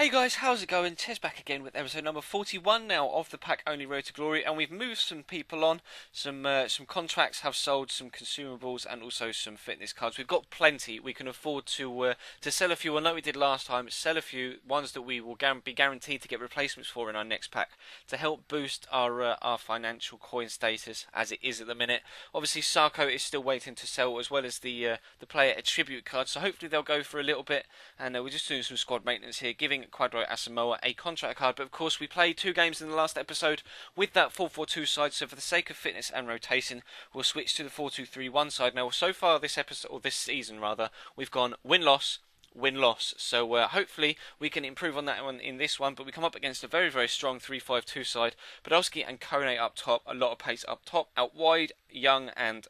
Hey guys, how's it going? Tez back again with episode number 41 now of the Pack Only Road to Glory, and we've moved some people on. Some contracts have sold, some consumables, and also some fitness cards. We've got plenty. We can afford to sell a few, like we did last time. Sell a few ones that we will be guaranteed to get replacements for in our next pack to help boost our financial coin status as it is at the minute. Obviously, Sarko is still waiting to sell, as well as the player attribute cards. So hopefully they'll go for a little bit, and we're just doing some squad maintenance here, giving Quadro Asamoah a contract card. But of course we played 2 games in the last episode with that 4-4-2 side, so for the sake of fitness and rotation we'll switch to the 4-2-3-1 side. Now so far this episode, or this season rather, we've gone win-loss, win-loss. So hopefully we can improve on that one in this one. But we come up against a very strong 3-5-2 side. Podolski and Kone up top, a lot of pace up top. Out wide, Young and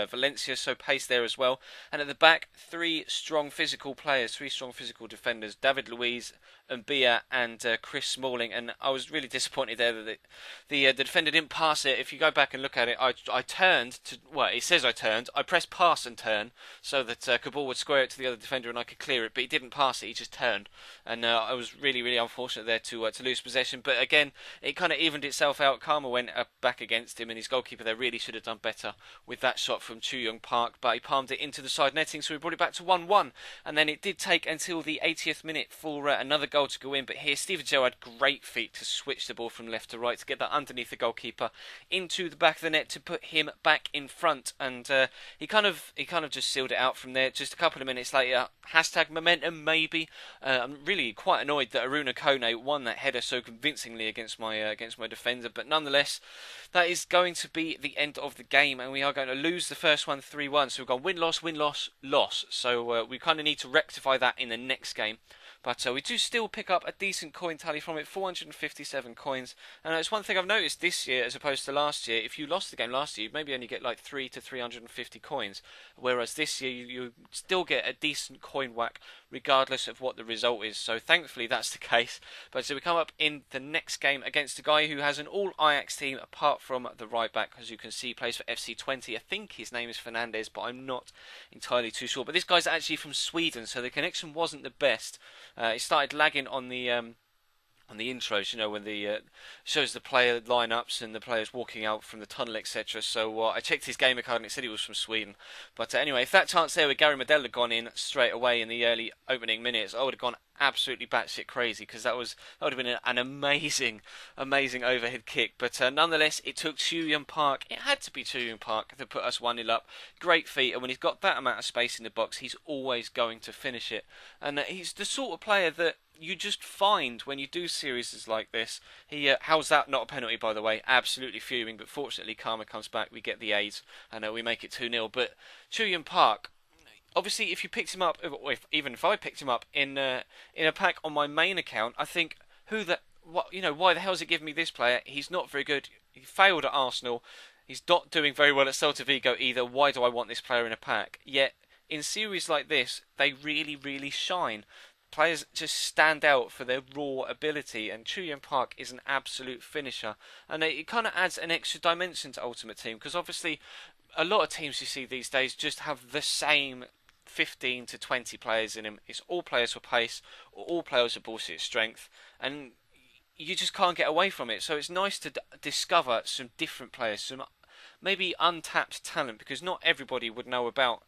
Valencia, so pace there as well. And at the back, 3 strong physical players, 3 strong physical defenders, David Luiz, Mbia and Chris Smalling. And I was really disappointed there that the defender didn't pass it. If you go back and look at it, I turned to, well, it says I turned, I pressed pass and turn so that Kabul would square it to the other defender and I could clear it, but he didn't pass it, he just turned. And I was really unfortunate there to lose possession. But again, it kind of evened itself out. Karma went back against him, and his goalkeeper there really should have done better with that shot from Chu Young Park, but he palmed it into the side netting, so we brought it back to 1-1. And then it did take until the 80th minute for another goal to go in, but here Steven Gerrard had great feet to switch the ball from left to right to get that underneath the goalkeeper into the back of the net to put him back in front. And he kind of just sealed it out from there. Just a couple of minutes later, hashtag momentum maybe. I'm really quite annoyed that Aruna Kone won that header so convincingly against my defender, but nonetheless that is going to be the end of the game, and we are going to lose the first one 3-1. So we've gone win-loss, win-loss, loss. So we kind of need to rectify that in the next game. But we do still pick up a decent coin tally from it, 457 coins. And it's one thing I've noticed this year as opposed to last year. If you lost the game last year, you maybe only get like 3 to 350 coins. Whereas this year, you still get a decent coin whack regardless of what the result is. So thankfully that's the case. But so we come up in the next game against a guy who has an all Ajax team apart from the right back. As you can see, plays for FC20. I think his name is Fernandez, but I'm not entirely too sure. But this guy's actually from Sweden, so the connection wasn't the best. It started lagging on the intros, you know, when the shows the player lineups and the players walking out from the tunnel, etc. So I checked his gamer card and it said he was from Sweden. But anyway, if that chance there with Gary Medel had gone in straight away in the early opening minutes, I would have gone absolutely batshit crazy, because that would have been an amazing overhead kick. But nonetheless, it took Chu Young Park. It had to be Chu Young Park to put us 1-0 up. Great feat, and when he's got that amount of space in the box, he's always going to finish it. And he's the sort of player that you just find when you do series like this. How's that not a penalty, by the way? Absolutely fuming, but fortunately Karma comes back, we get the aids, and we make it 2-0. But Chu Young Park, obviously, if you picked him up, or even if I picked him up in a pack on my main account, I think, why the hell is it giving me this player? He's not very good. He failed at Arsenal. He's not doing very well at Celta Vigo either. Why do I want this player in a pack? Yet, in series like this, they really shine. Players just stand out for their raw ability, and Chu Young Park is an absolute finisher. And it kind of adds an extra dimension to Ultimate Team, because obviously a lot of teams you see these days just have the same 15 to 20 players in him. It's all players for pace, or all players for bullshit strength, and you just can't get away from it. So it's nice to discover some different players, some maybe untapped talent, because not everybody would know about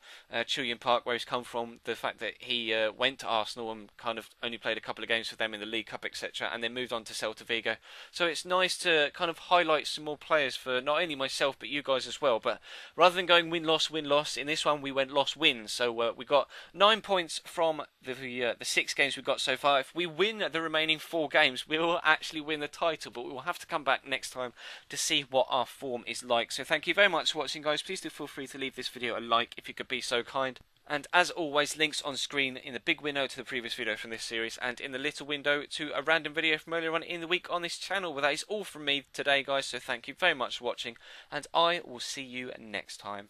Chu Young Park, where he's come from, the fact that he went to Arsenal and kind of only played a couple of games for them in the League Cup, etc., and then moved on to Celta Vigo. So it's nice to kind of highlight some more players for not only myself but you guys as well. But rather than going win-loss, win-loss, in this one we went loss-win. So we got 9 points from the 6 games we've got so far. If we win the remaining 4 games, we will actually win the title, but we will have to come back next time to see what our form is like. So thank you very much for watching, guys. Please do feel free to leave this video a like if you could be so kind. And as always, links on screen in the big window to the previous video from this series, and in the little window to a random video from earlier on in the week on this channel. Well, that is all from me today, guys, so thank you very much for watching, and I will see you next time.